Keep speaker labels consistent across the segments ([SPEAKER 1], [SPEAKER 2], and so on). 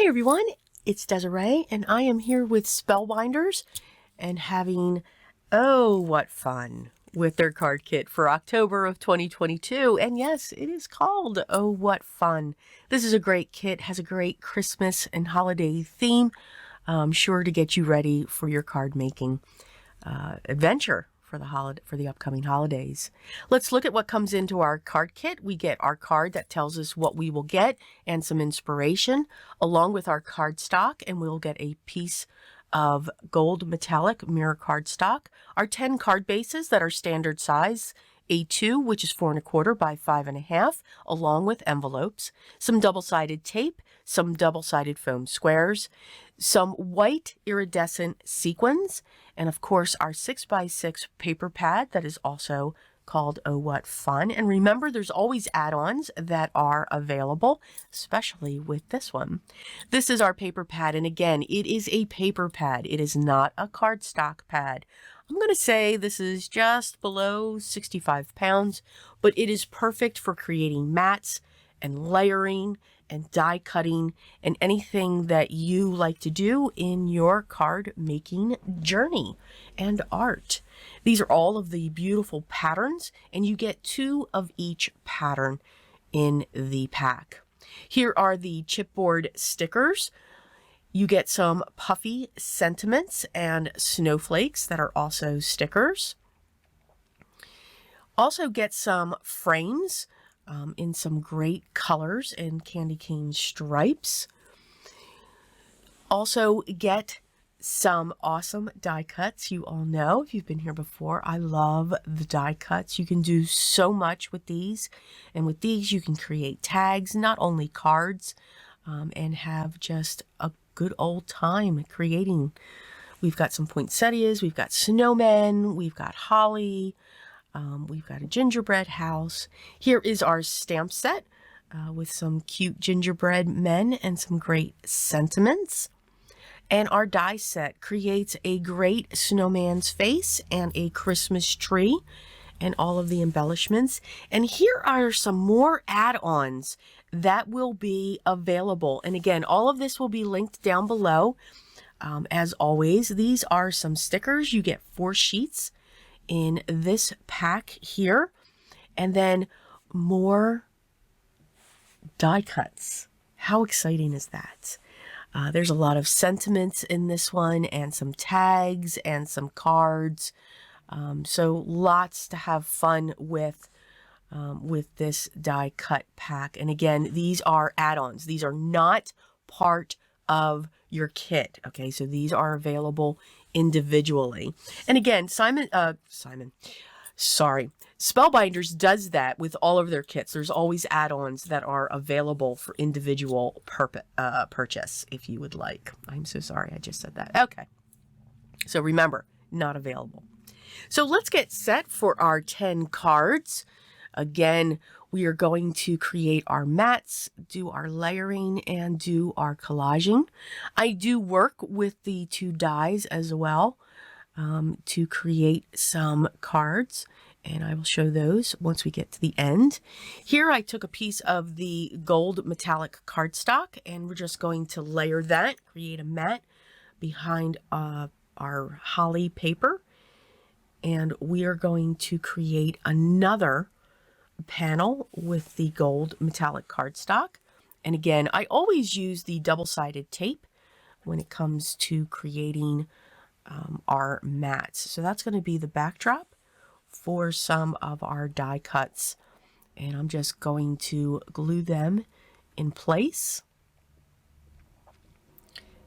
[SPEAKER 1] Hi everyone, it's Desiree and I am here with Spellbinders and having, oh what fun, with their card kit for October of 2022. And yes, it is called Oh What Fun. This is a great kit, has a great Christmas and holiday theme. Sure to get you ready for your card making adventure for the upcoming holidays. Let's look at what comes into our card kit. We get our card that tells us what we will get and some inspiration, along with our card stock, and we'll get a piece of gold metallic mirror card stock, our 10 card bases that are standard size, A2, which is 4 1/4 by 5 1/2, along with envelopes, some double-sided tape, some double-sided foam squares, some white iridescent sequins, and of course our 6x6 paper pad that is also called Oh What Fun. And remember, there's always add-ons that are available, especially with this one. This is our paper pad, and again, it is a paper pad. It is not a cardstock pad. I'm going to say this is just below 65 pounds, but it is perfect for creating mats and layering and die cutting and anything that you like to do in your card making journey and art. These are all of the beautiful patterns, and you get 2 of each pattern in the pack. Here are the chipboard stickers. You get some puffy sentiments and snowflakes that are also stickers. Also get some frames in some great colors and candy cane stripes. Also get some awesome die cuts. You all know, if you've been here before, I love the die cuts. You can do so much with these, and with these you can create tags, not only cards, and have just a good old time creating. We've got some poinsettias, we've got snowmen, we've got holly, we've got a gingerbread house. Here is our stamp set with some cute gingerbread men and some great sentiments. And our die set creates a great snowman's face and a Christmas tree and all of the embellishments. And here are some more add-ons that will be available. And again, all of this will be linked down below. As always, these are some stickers. You get 4 sheets in this pack here, and then more die cuts. How exciting is that? There's a lot of sentiments in this one, and some tags and some cards. So lots to have fun with this die cut pack. And again, these are add-ons. These are not part of your kit. Okay, so these are available individually. And again, Spellbinders does that with all of their kits. There's always add-ons that are available for individual purchase if you would like. I'm so sorry, I just said that. Okay, so remember, not available. So let's get set for our 10 cards. Again, we are going to create our mats, do our layering, and do our collaging. I do work with the 2 dies as well to create some cards, and I will show those once we get to the end. Here I took a piece of the gold metallic cardstock, and we're just going to layer that, create a mat behind our holly paper, and we are going to create another panel with the gold metallic cardstock. And again, I always use the double-sided tape when it comes to creating our mats. So that's going to be the backdrop for some of our die cuts, and I'm just going to glue them in place.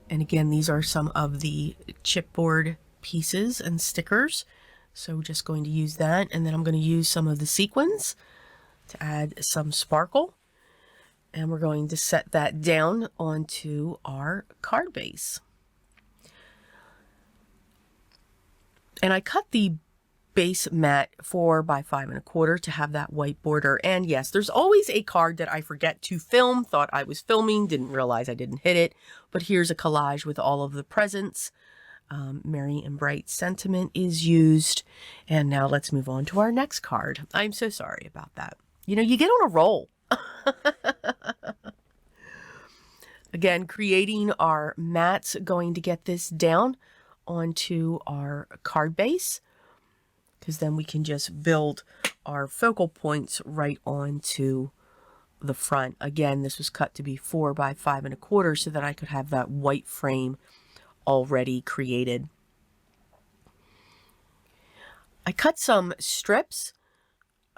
[SPEAKER 1] And again, these are some of the chipboard pieces and stickers, so just going to use that, and then I'm going to use some of the sequins to add some sparkle, and we're going to set that down onto our card base. And I cut the base mat 4 by 5 1/4 to have that white border. And yes, there's always a card that I forget to film, thought I was filming, didn't realize I didn't hit it, but here's a collage with all of the presents. Merry and Bright Sentiment is used. And now let's move on to our next card. I'm so sorry about that. You know, you get on a roll. Again, creating our mats, going to get this down onto our card base, because then we can just build our focal points right onto the front. Again, this was cut to be 4 by 5 1/4 so that I could have that white frame already created. I cut some strips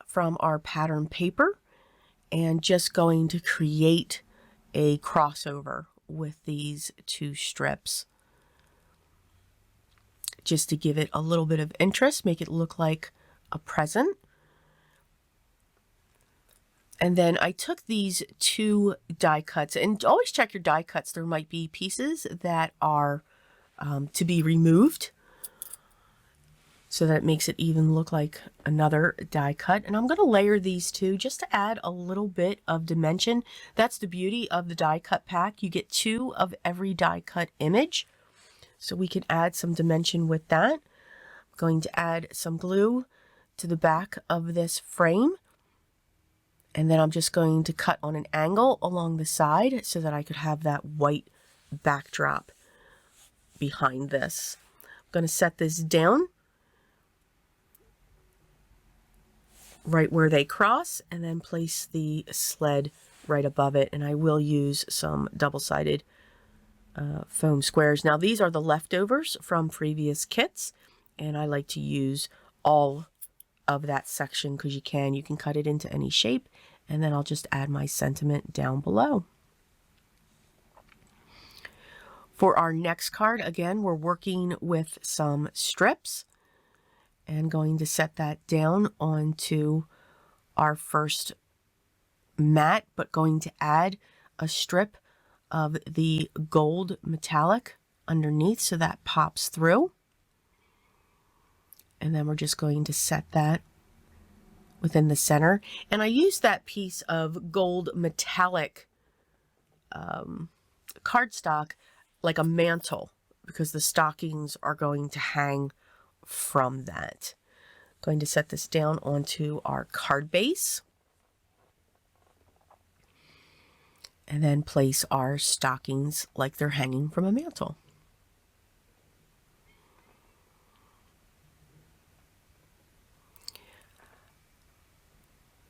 [SPEAKER 1] from our pattern paper and just going to create a crossover with these 2 strips just to give it a little bit of interest, make it look like a present. And then I took these 2 die cuts, and always check your die cuts. There might be pieces that are to be removed, so that it makes it even look like another die cut. And I'm going to layer these 2 just to add a little bit of dimension. That's the beauty of the die cut pack. You get 2 of every die cut image, so we can add some dimension with that. I'm going to add some glue to the back of this frame, and then I'm just going to cut on an angle along the side so that I could have that white backdrop behind this. I'm going to set this down right where they cross, and then place the sled right above it. And I will use some double-sided foam squares. Now these are the leftovers from previous kits, and I like to use all of that section because you can cut it into any shape, and then I'll just add my sentiment down below. For our next card, again, we're working with some strips and going to set that down onto our first mat, but going to add a strip of the gold metallic underneath so that pops through. And then we're just going to set that within the center. And I used that piece of gold metallic cardstock like a mantle, because the stockings are going to hang from that. Going to set this down onto our card base, and then place our stockings like they're hanging from a mantle.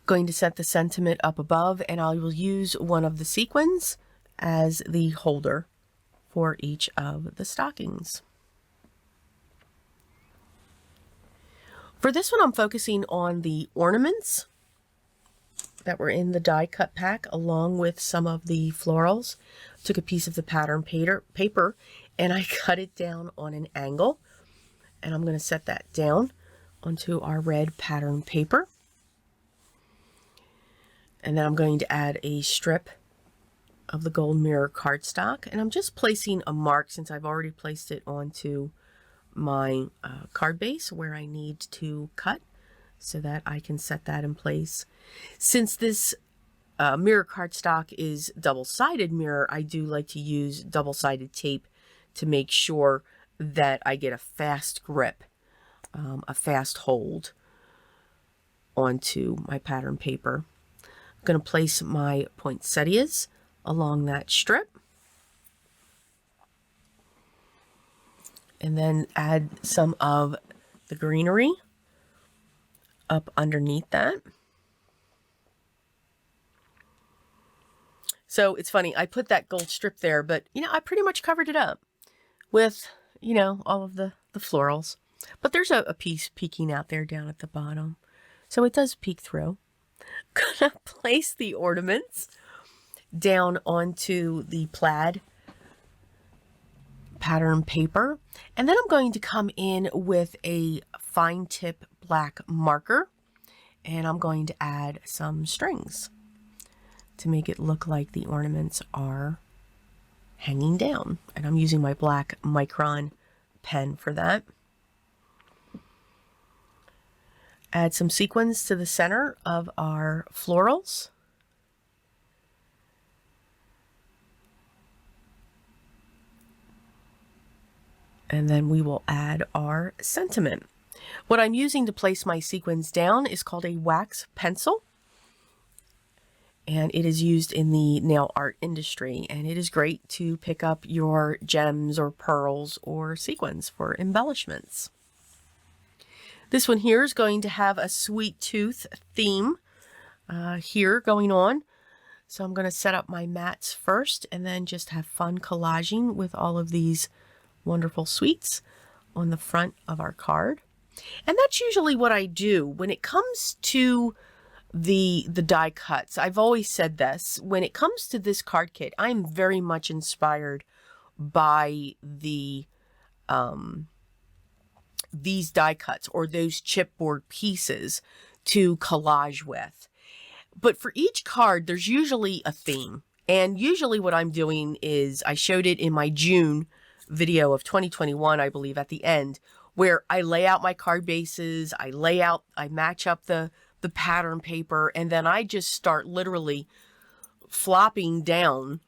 [SPEAKER 1] Going to set the sentiment up above, and I will use one of the sequins as the holder for each of the stockings. For this one, I'm focusing on the ornaments that were in the die cut pack, along with some of the florals. Took a piece of the pattern paper and I cut it down on an angle, and I'm going to set that down onto our red pattern paper. And then I'm going to add a strip of the gold mirror cardstock, and I'm just placing a mark, since I've already placed it onto my card base where I need to cut, so that I can set that in place. Since this mirror cardstock is double-sided mirror, I do like to use double-sided tape to make sure that I get a fast grip, a fast hold onto my pattern paper. I'm going to place my poinsettias along that strip, and then add some of the greenery up underneath that. So it's funny, I put that gold strip there, but I pretty much covered it up with all of the florals, but there's a piece peeking out there down at the bottom, so it does peek through. Gonna place the ornaments down onto the plaid pattern paper, and then I'm going to come in with a fine tip black marker, and I'm going to add some strings to make it look like the ornaments are hanging down, and I'm using my black micron pen for that. Add some sequins to the center of our florals. And then we will add our sentiment. What I'm using to place my sequins down is called a wax pencil. and it is used in the nail art industry, and it is great to pick up your gems or pearls or sequins for embellishments. This one here is going to have a sweet tooth theme here going on. So I'm going to set up my mats first and then just have fun collaging with all of these wonderful sweets on the front of our card. And that's usually what I do when it comes to the die cuts. I've always said this, when it comes to this card kit, I'm very much inspired by the these die cuts or those chipboard pieces to collage with. But for each card, there's usually a theme. And usually what I'm doing is, I showed it in my June video of 2021, I believe, at the end, where I lay out my card bases, I match up the pattern paper, and then I just start literally flopping down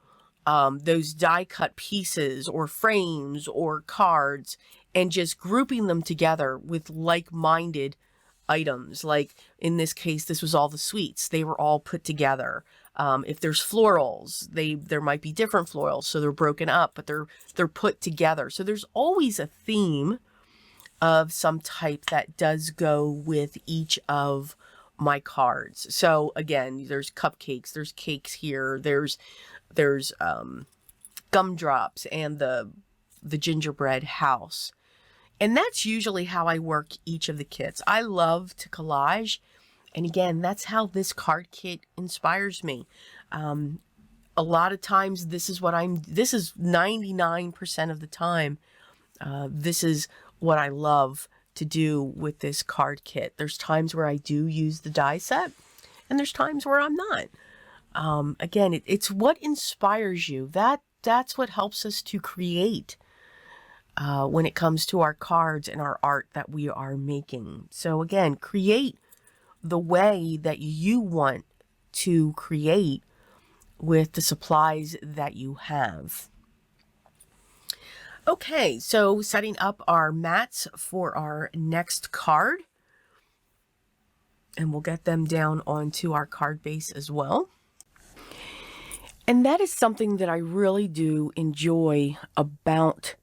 [SPEAKER 1] those die cut pieces or frames or cards and just grouping them together with like-minded items. Like in this case, this was all the sweets. They were all put together. If there's florals, there might be different florals, so they're broken up, but they're put together. So there's always a theme of some type that does go with each of my cards. So again, there's cupcakes, there's cakes here, there's gumdrops and the gingerbread house. And that's usually how I work each of the kits. I love to collage. And again, that's how this card kit inspires me. A lot of times this is 99% of the time. This is what I love to do with this card kit. There's times where I do use the die set and there's times where I'm not. Again, it's what inspires you. That's what helps us to create when it comes to our cards and our art that we are making. So again, create the way that you want to create with the supplies that you have. Okay, so setting up our mats for our next card. And we'll get them down onto our card base as well. And that is something that I really do enjoy about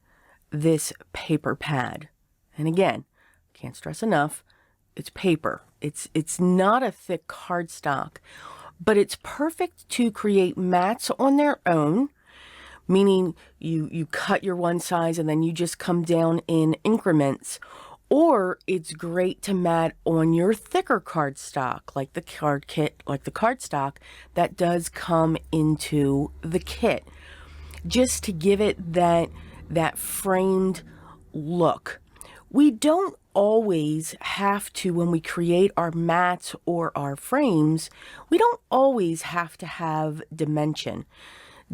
[SPEAKER 1] this paper pad. And again, can't stress enough, it's paper. It's not a thick cardstock, but it's perfect to create mats on their own, meaning you cut your one size and then you just come down in increments. Or it's great to mat on your thicker cardstock, like the card kit, like the cardstock that does come into the kit, just to give it that framed look. We don't always have to, when we create our mats or our frames, we don't always have to have dimension.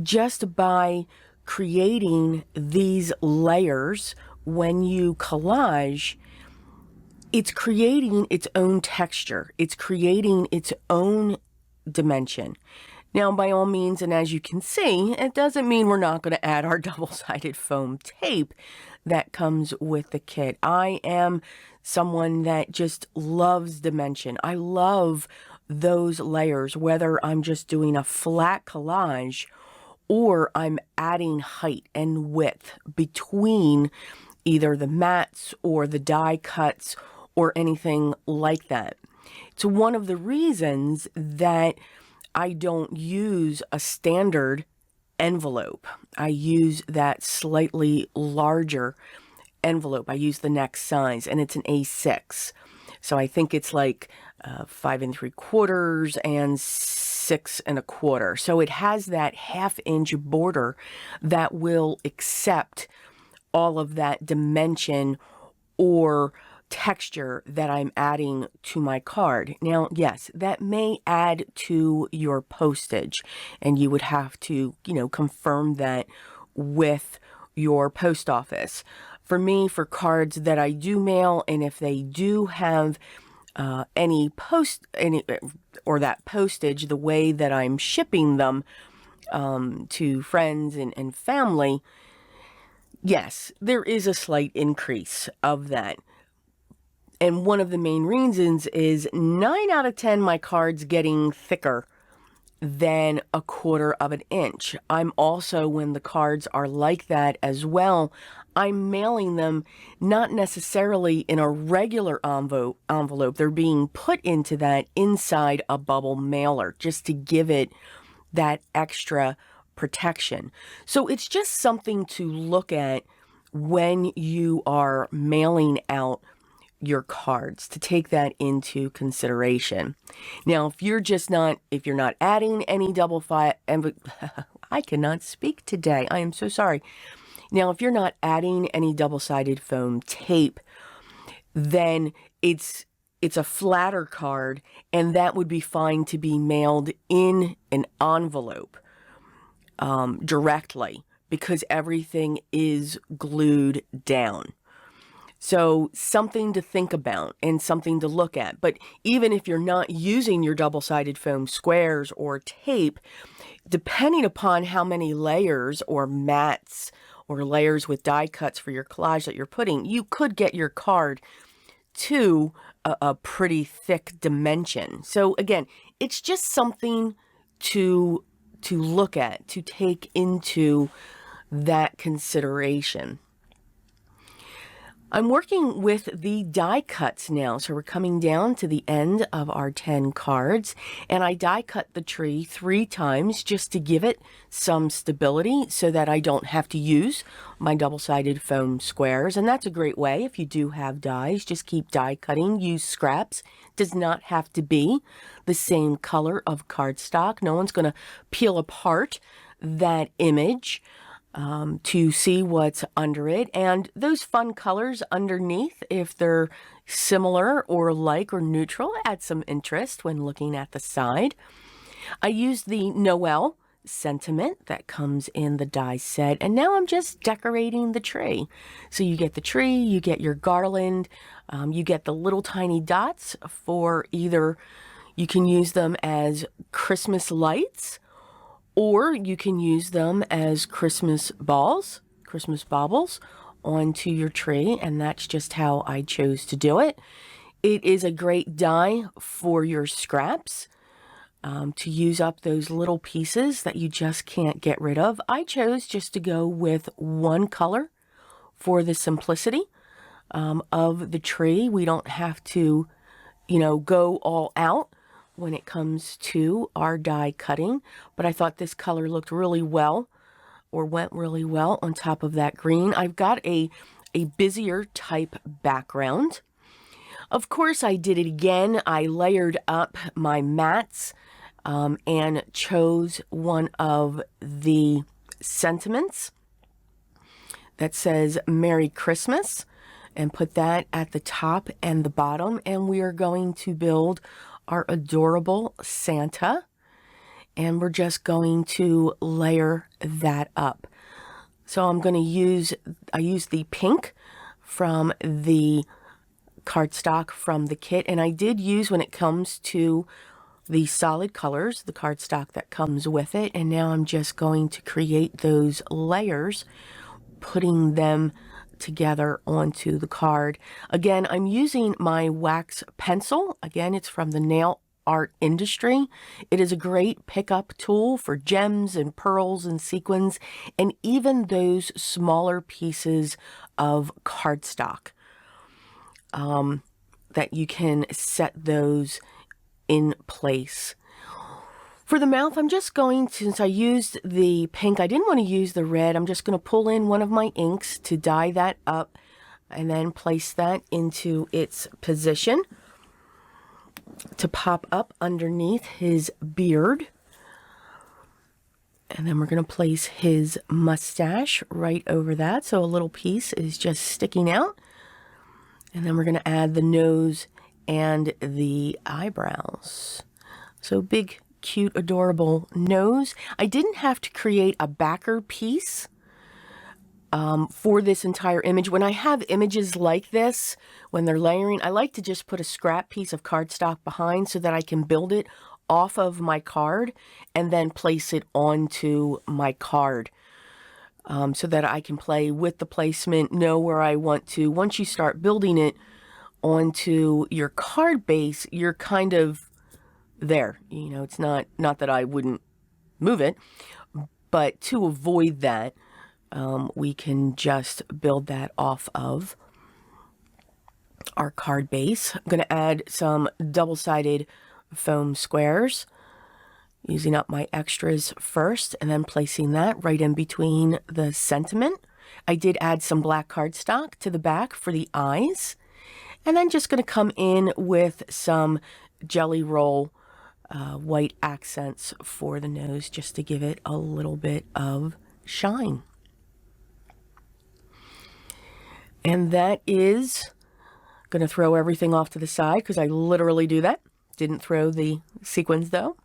[SPEAKER 1] Just by creating these layers, when you collage, it's creating its own texture. It's creating its own dimension. Now, by all means, and as you can see, it doesn't mean we're not going to add our double-sided foam tape that comes with the kit. I am someone that just loves dimension. I love those layers, whether I'm just doing a flat collage or I'm adding height and width between either the mats or the die cuts or anything like that. It's one of the reasons that I don't use a standard envelope. I use that slightly larger envelope. I use the next size, and it's an A6. So I think it's like 5 3/4 and 6 1/4. So it has that 1/2 inch border that will accept all of that dimension or texture that I'm adding to my card. Now, yes, that may add to your postage, and you would have to, confirm that with your post office. For me, for cards that I do mail, and if they do have any that postage, the way that I'm shipping them to friends and family, yes, there is a slight increase of that. And one of the main reasons is 9 out of 10 my cards getting thicker than 1/4 of an inch. I'm also, when the cards are like that as well, I'm mailing them not necessarily in a regular envelope. They're being put into that inside a bubble mailer just to give it that extra protection. So it's just something to look at when you are mailing out your cards, to take that into consideration. Now, if you're not adding any I cannot speak today. I am so sorry. Now, if you're not adding any double-sided foam tape, then it's a flatter card, and that would be fine to be mailed in an envelope directly, because everything is glued down. So something to think about and something to look at. But even if you're not using your double-sided foam squares or tape, depending upon how many layers or mats or layers with die cuts for your collage that you're putting, you could get your card to a pretty thick dimension. So again, it's just something to look at, to take into that consideration. I'm working with the die cuts now, so we're coming down to the end of our 10 cards, and I die cut the tree 3 times just to give it some stability so that I don't have to use my double-sided foam squares. And that's a great way if you do have dies, just keep die cutting, use scraps. Does not have to be the same color of cardstock. No one's going to peel apart that image to see what's under it, and those fun colors underneath, if they're similar or like or neutral, add some interest when looking at the side. I used the Noel sentiment that comes in the die set, and now I'm just decorating the tree. So you get the tree, you get your garland, you get the little tiny dots for either, you can use them as Christmas lights, or you can use them as Christmas balls, Christmas baubles onto your tree, and that's just how I chose to do it. It is a great die for your scraps, to use up those little pieces that you just can't get rid of. I chose just to go with one color for the simplicity of the tree. We don't have to, go all out when it comes to our die cutting, but I thought this color looked really well, or went really well on top of that green. I've got a busier type background. Of course, I did it again. I layered up my mats and chose one of the sentiments that says Merry Christmas and put that at the top and the bottom, and we are going to build our adorable Santa, and we're just going to layer that up. So I'm going to I use the pink from the cardstock from the kit, and I did use, when it comes to the solid colors, the cardstock that comes with it, and now I'm just going to create those layers, putting them together onto the card. Again, I'm using my wax pencil. Again, it's from the nail art industry. It is a great pickup tool for gems and pearls and sequins, and even those smaller pieces of cardstock that you can set those in place. For the mouth, I'm just going to, since I used the pink, I didn't want to use the red. I'm just going to pull in one of my inks to dye that up and then place that into its position to pop up underneath his beard. And then we're going to place his mustache right over that, so a little piece is just sticking out. And then we're going to add the nose and the eyebrows. So big, cute, adorable nose. I didn't have to create a backer piece for this entire image. When I have images like this, when they're layering, I like to just put a scrap piece of cardstock behind so that I can build it off of my card and then place it onto my card, so that I can play with the placement, know where I want to. Once you start building it onto your card base, you're kind of there. You know, it's not that I wouldn't move it, but to avoid that, we can just build that off of our card base. I'm going to add some double-sided foam squares, using up my extras first and then placing that right in between the sentiment. I did add some black cardstock to the back for the eyes, and then just going to come in with some jelly roll white accents for the nose, just to give it a little bit of shine. And that is going to throw everything off to the side, because I literally do that. Didn't throw the sequins though.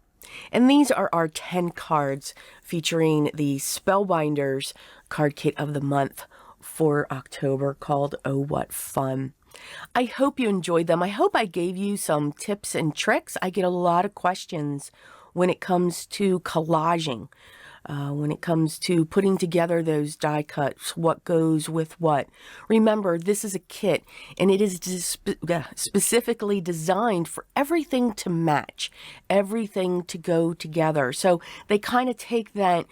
[SPEAKER 1] And these are our 10 cards featuring the Spellbinders Card Kit of the month for October, called Oh What Fun. I hope you enjoyed them. I hope I gave you some tips and tricks. I get a lot of questions when it comes to collaging, when it comes to putting together those die cuts, what goes with what. Remember, this is a kit, and it is specifically designed for everything to match, everything to go together. So they kind of take that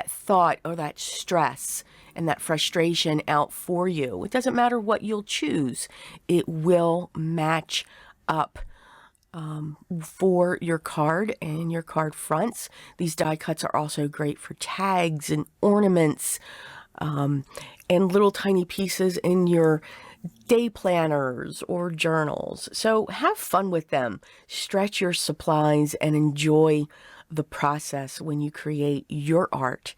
[SPEAKER 1] thought or that stress and that frustration out for you. It doesn't matter what you'll choose. It will match up for your card and your card fronts. These die cuts are also great for tags and ornaments, and little tiny pieces in your day planners or journals. So have fun with them. Stretch your supplies and enjoy the process when you create your art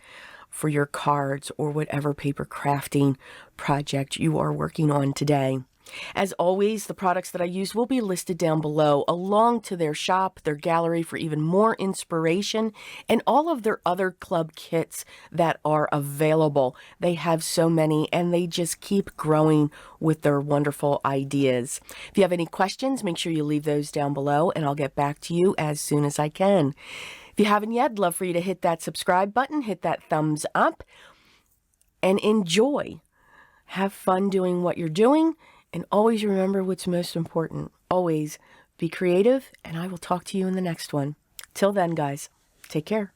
[SPEAKER 1] for your cards or whatever paper crafting project you are working on today. As always, the products that I use will be listed down below, along to their shop, their gallery, for even more inspiration, and all of their other club kits that are available. They have so many, and they just keep growing with their wonderful ideas. If you have any questions, make sure you leave those down below, and I'll get back to you as soon as I can. If you haven't yet, I'd love for you to hit that subscribe button, hit that thumbs up, and enjoy. Have fun doing what you're doing. And always remember what's most important. Always be creative, and I will talk to you in the next one. Till then, guys, take care.